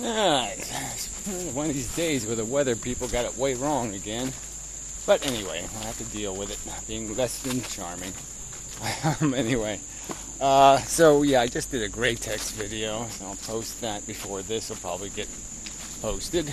Alright, one of these days where the weather people got it way wrong again. But anyway, I'll have to deal with it, being less than charming. Anyway, so yeah, I just did a gray text video, so I'll post that before this will probably get posted.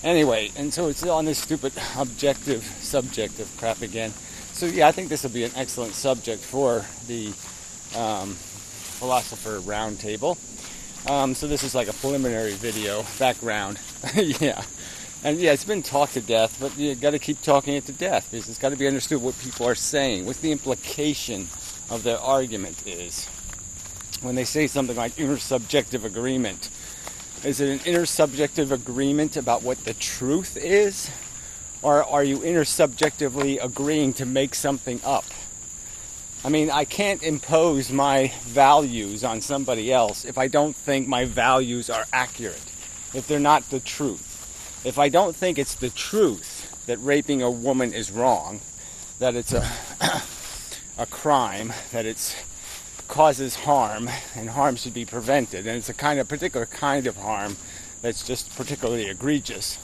Anyway, and so it's on this stupid objective, subjective crap again. So yeah, I think this will be an excellent subject for the Philosopher Roundtable. So this is like a preliminary video, background. Yeah. And yeah, it's been talked to death, but you got to keep talking it to death because it's got to be understood what people are saying, what the implication of their argument is. When they say something like intersubjective agreement, is it an intersubjective agreement about what the truth is? Or are you intersubjectively agreeing to make something up? I mean, I can't impose my values on somebody else if I don't think my values are accurate, if they're not the truth. If I don't think it's the truth that raping a woman is wrong, that it's a crime, that it causes harm, and harm should be prevented, and it's a particular kind of harm that's just particularly egregious.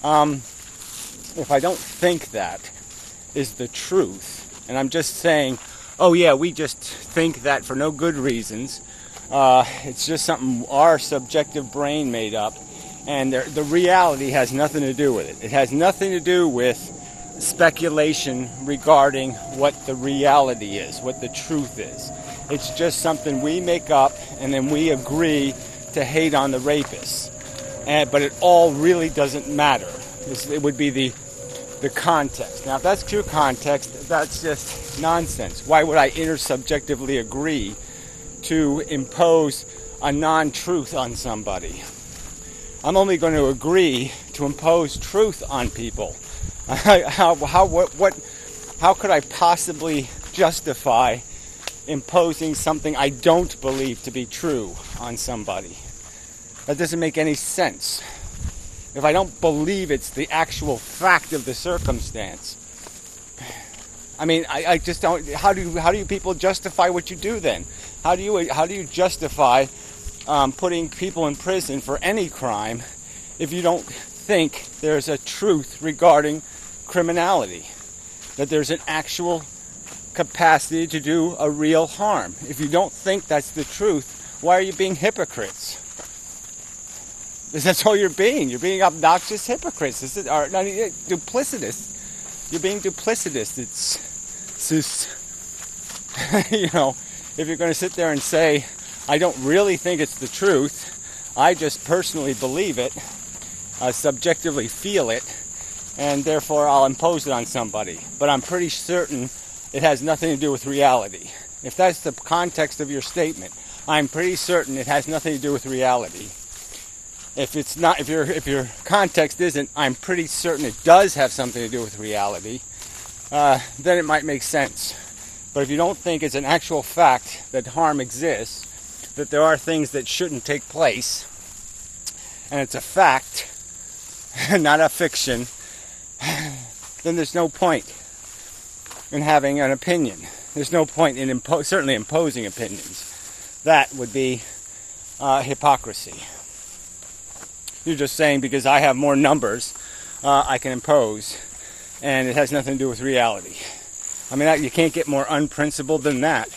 If I don't think that is the truth, and I'm just saying, oh yeah, we just think that for no good reasons, it's just something our subjective brain made up, and the reality has nothing to do with it. It has nothing to do with speculation regarding what the reality is, what the truth is. It's just something we make up, and then we agree to hate on the rapists. But it all really doesn't matter. It would be the context. Now, if that's true context, that's just nonsense. Why would I intersubjectively agree to impose a non-truth on somebody? I'm only going to agree to impose truth on people. How could I possibly justify imposing something I don't believe to be true on somebody? That doesn't make any sense. If I don't believe it's the actual fact of the circumstance, I mean, I just don't. How do you people justify what you do then? How do you justify putting people in prison for any crime if you don't think there's a truth regarding criminality, that there's an actual capacity to do a real harm? If you don't think that's the truth, why are you being hypocrites? Because that's all you're being. You're being obnoxious hypocrites. Duplicitous. You're being duplicitous. It's if you're going to sit there and say, I don't really think it's the truth, I just personally believe it, subjectively feel it, and therefore I'll impose it on somebody. But I'm pretty certain it has nothing to do with reality. If that's the context of your statement, I'm pretty certain it has nothing to do with reality. If it's not, if your context isn't, I'm pretty certain it does have something to do with reality, then it might make sense. But if you don't think it's an actual fact that harm exists, that there are things that shouldn't take place, and it's a fact, not a fiction, then there's no point in having an opinion. There's no point in certainly imposing opinions. That would be hypocrisy. You're just saying because I have more numbers, I can impose, and it has nothing to do with reality. I mean, you can't get more unprincipled than that.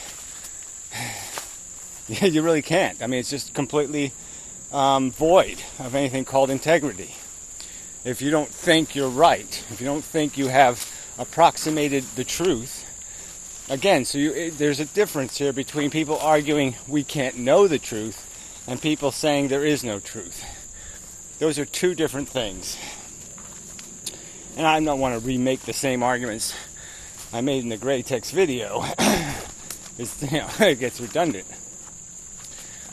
You really can't. I mean, it's just completely void of anything called integrity. If you don't think you're right, if you don't think you have approximated the truth, again, so there's a difference here between people arguing we can't know the truth and people saying there is no truth. Those are two different things. And I don't want to remake the same arguments I made in the gray text video. It gets redundant.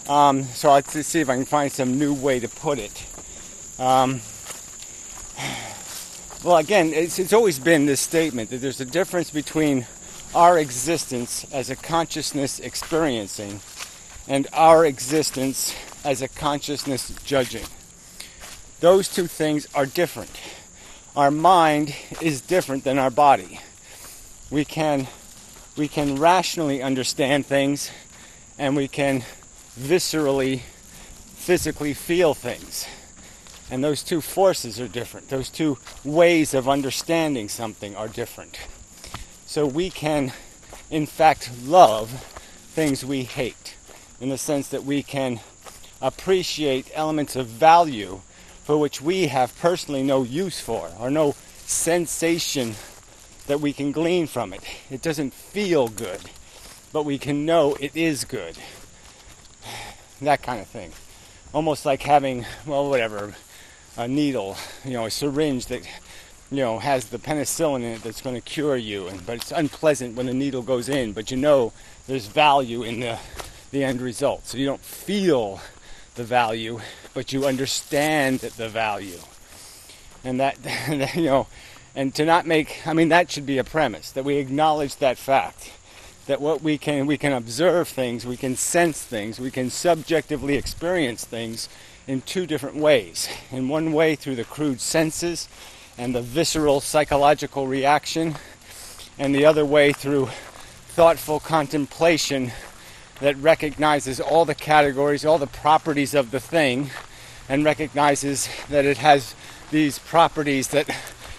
So let's see if I can find some new way to put it. Well, again, it's always been this statement that there's a difference between our existence as a consciousness experiencing and our existence as a consciousness judging. Those two things are different. Our mind is different than our body. We can rationally understand things, and we can viscerally physically feel things. And those two forces are different. Those two ways of understanding something are different. So we can, in fact, love things we hate, in the sense that we can appreciate elements of value for which we have personally no use for, or no sensation that we can glean from it. It doesn't feel good, but we can know it is good. That kind of thing. Almost like having, a needle, a syringe that, has the penicillin in it that's going to cure you. But it's unpleasant when the needle goes in, but there's value in the end result. So you don't feel the value, but you understand the value. And that, and to not make, that should be a premise, that we acknowledge that fact. That what we can observe things, we can sense things, we can subjectively experience things in two different ways. In one way through the crude senses and the visceral psychological reaction, and the other way through thoughtful contemplation that recognizes all the categories, all the properties of the thing, and recognizes that it has these properties that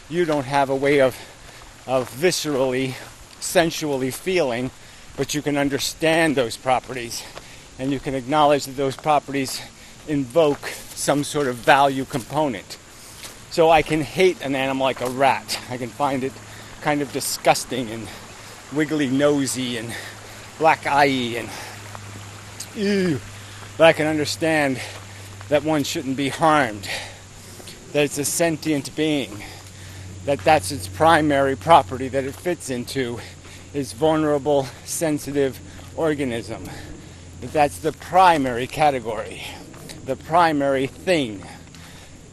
you don't have a way of viscerally, sensually feeling, but you can understand those properties, and you can acknowledge that those properties invoke some sort of value component. So I can hate an animal like a rat. I can find it kind of disgusting and wiggly nosy and black eye and ew. But I can understand that one shouldn't be harmed, that it's a sentient being, that that's its primary property that it fits into, is vulnerable, sensitive organism. That that's the primary category, the primary thing,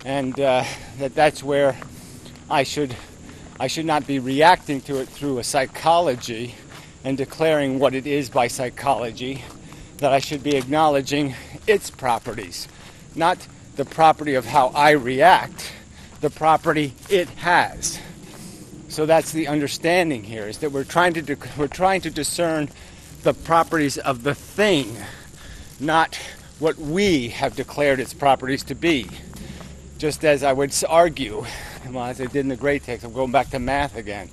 and that's where I should not be reacting to it through a psychology and declaring what it is by psychology. That I should be acknowledging its properties, not the property of how I react, the property it has. So that's the understanding here, is that we're trying to discern the properties of the thing, not what we have declared its properties to be. Just as I would argue, as I did in the Great Text, I'm going back to math again,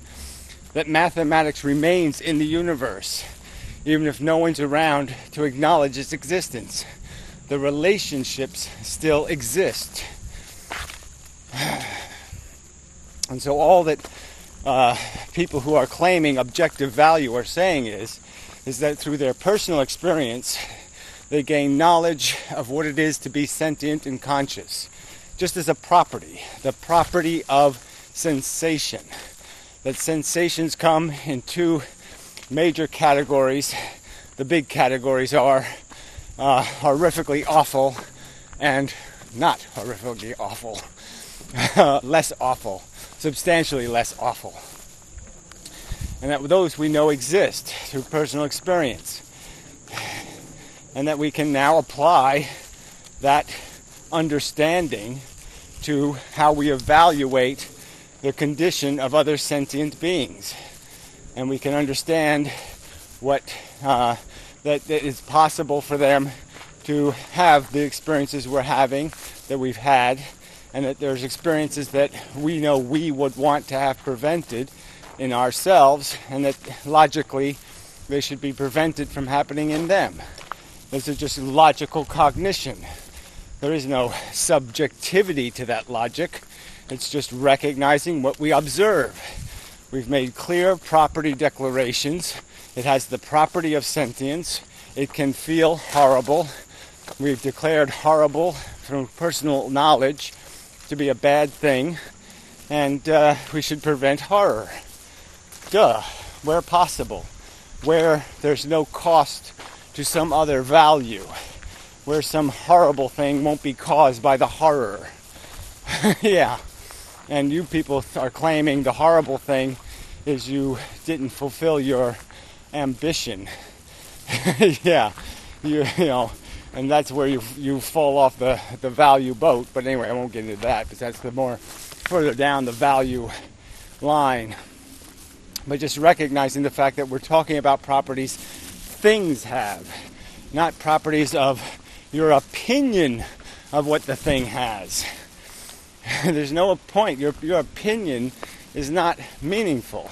that mathematics remains in the universe, even if no one's around to acknowledge its existence. The relationships still exist. And so all that people who are claiming objective value are saying is that through their personal experience, they gain knowledge of what it is to be sentient and conscious, just as a property, the property of sensation. That sensations come in two major categories. The big categories are horrifically awful and not horrifically awful, less awful, substantially less awful. And that those we know exist through personal experience. And that we can now apply that understanding to how we evaluate the condition of other sentient beings. And we can understand what that it's possible for them to have the experiences we're having, that we've had, and that there's experiences that we know we would want to have prevented in ourselves, and that logically they should be prevented from happening in them. This is just logical cognition. There is no subjectivity to that logic. It's just recognizing what we observe. We've made clear property declarations. It has the property of sentience. It can feel horrible. We've declared horrible from personal knowledge to be a bad thing, and we should prevent horror. Where possible, where there's no cost to some other value, where some horrible thing won't be caused by the horror. Yeah, and you people are claiming the horrible thing is you didn't fulfill your ambition. Yeah, you know, and that's where you fall off the value boat. But anyway, I won't get into that because that's the more further down the value line. But just recognizing the fact that we're talking about properties things have, not properties of your opinion of what the thing has. There's no point. Your opinion is not meaningful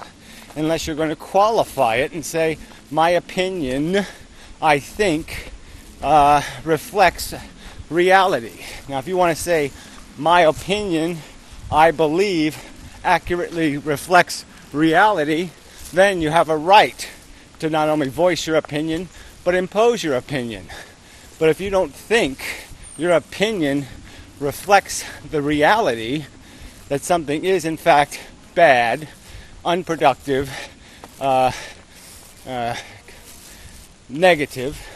unless you're going to qualify it and say, my opinion, I think, reflects reality. Now, if you want to say, my opinion, I believe, accurately reflects reality, then you have a right to not only voice your opinion, but impose your opinion. But if you don't think your opinion reflects the reality that something is in fact bad, unproductive, negative,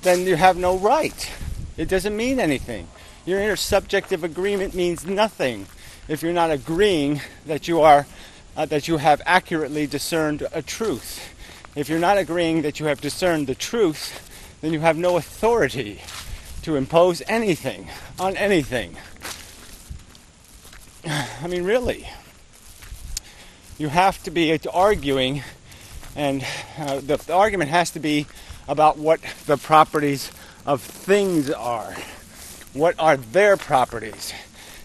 then you have no right. It doesn't mean anything. Your intersubjective agreement means nothing if you're not agreeing that you have accurately discerned a truth. If you're not agreeing that you have discerned the truth, then you have no authority to impose anything on anything. I mean, really. You have to be arguing, and the argument has to be about what the properties of things are. What are their properties?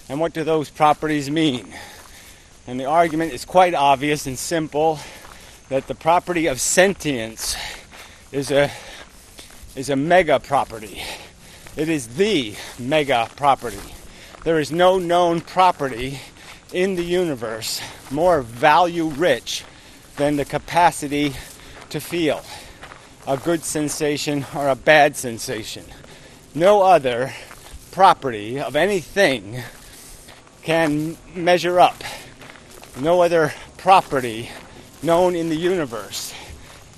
And what do those properties mean? And the argument is quite obvious and simple, that the property of sentience is a mega property. It is the mega property. There is no known property in the universe more value rich than the capacity to feel a good sensation or a bad sensation. No other property of anything can measure up. No other property known in the universe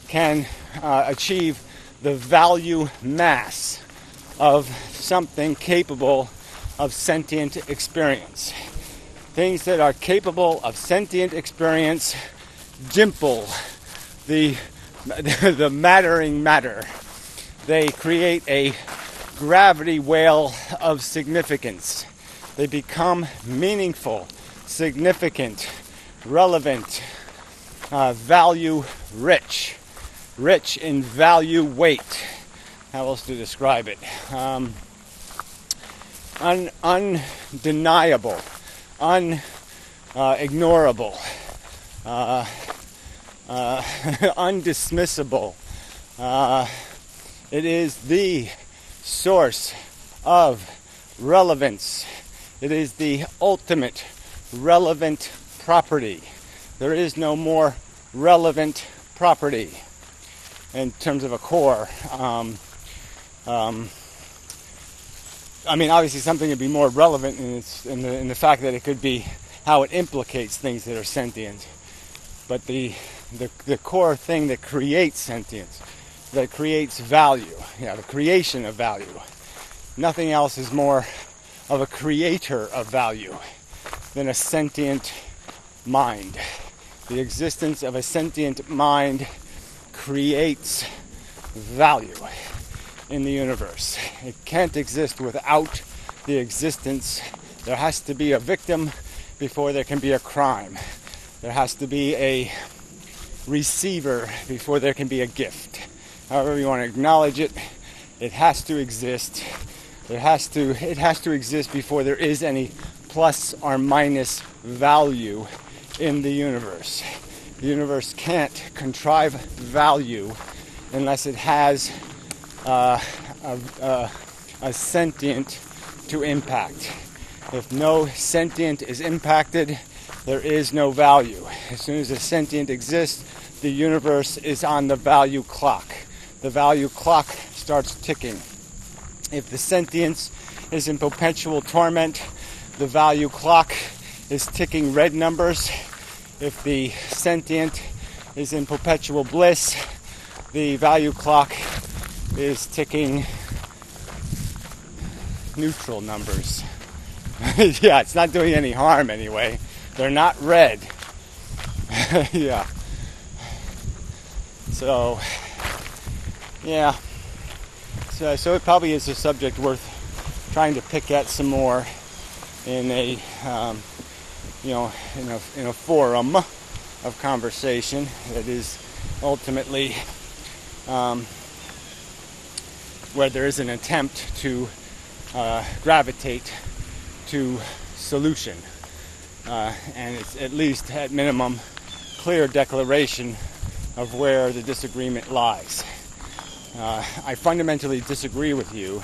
can achieve the value mass of something capable of sentient experience. Things that are capable of sentient experience dimple the mattering matter. They create a gravity well of significance. They become meaningful, significant, relevant, value rich in value weight. How else to describe it? Undeniable, unignorable, undismissible. It is the source of relevance. It is the ultimate relevant property. There is no more relevant property in terms of a core. I mean, obviously something would be more relevant in the fact that it could be how it implicates things that are sentient. But the core thing that creates sentience, that creates value, the creation of value. Nothing else is more of a creator of value than a sentient mind. The existence of a sentient mind creates value in the universe. It can't exist without the existence. There has to be a victim before there can be a crime. There has to be a receiver before there can be a gift. However you want to acknowledge it, it has to exist. It has to exist before there is any plus or minus value in the universe. The universe can't contrive value unless it has a sentient to impact. If no sentient is impacted, there is no value. As soon as a sentient exists, the universe is on the value clock. The value clock starts ticking. If the sentience is in perpetual torment, the value clock is ticking red numbers. If the sentient is in perpetual bliss, the value clock is ticking neutral numbers. Yeah, it's not doing any harm anyway. They're not red. Yeah. So, yeah. So it probably is a subject worth trying to pick at some more in a in a forum of conversation that is ultimately where there is an attempt to gravitate to solution. And it's at least, at minimum, clear declaration of where the disagreement lies. I fundamentally disagree with you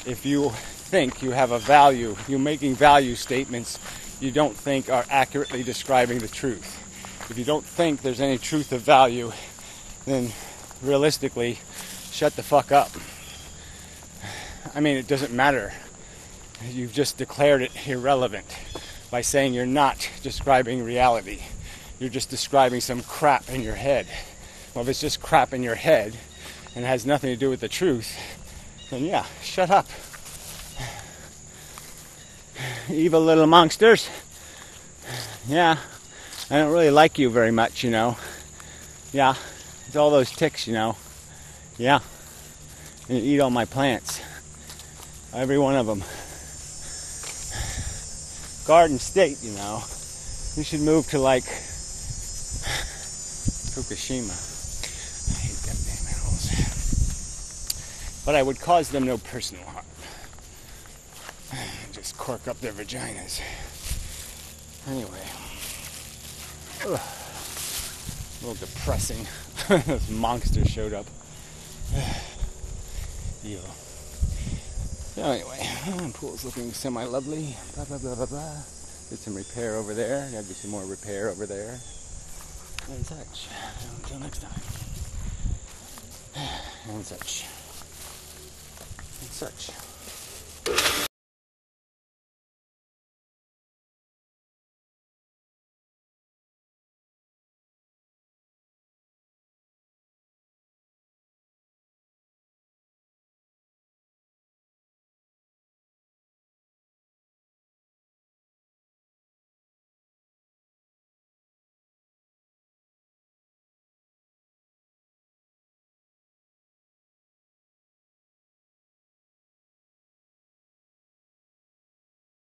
if you think you have a value, you're making value statements you don't think are accurately describing the truth. If you don't think there's any truth of value, then realistically, shut the fuck up. I mean, it doesn't matter. You've just declared it irrelevant by saying you're not describing reality. You're just describing some crap in your head. Well, if it's just crap in your head and has nothing to do with the truth, then yeah, shut up. Evil little monsters. Yeah, I don't really like you very much, you know. Yeah, it's all those ticks, you know. Yeah, and you eat all my plants. Every one of them. Garden State, you know. You should move to like Fukushima. I hate them damn animals. But I would cause them no personal harm. Just cork up their vaginas. Anyway. Ugh. A little depressing. This monster showed up. Evil. So anyway, pool's looking semi-lovely. Blah, blah, blah, blah, blah. Did some repair over there. Gotta do some more repair over there. And such. Until next time. And such. And such.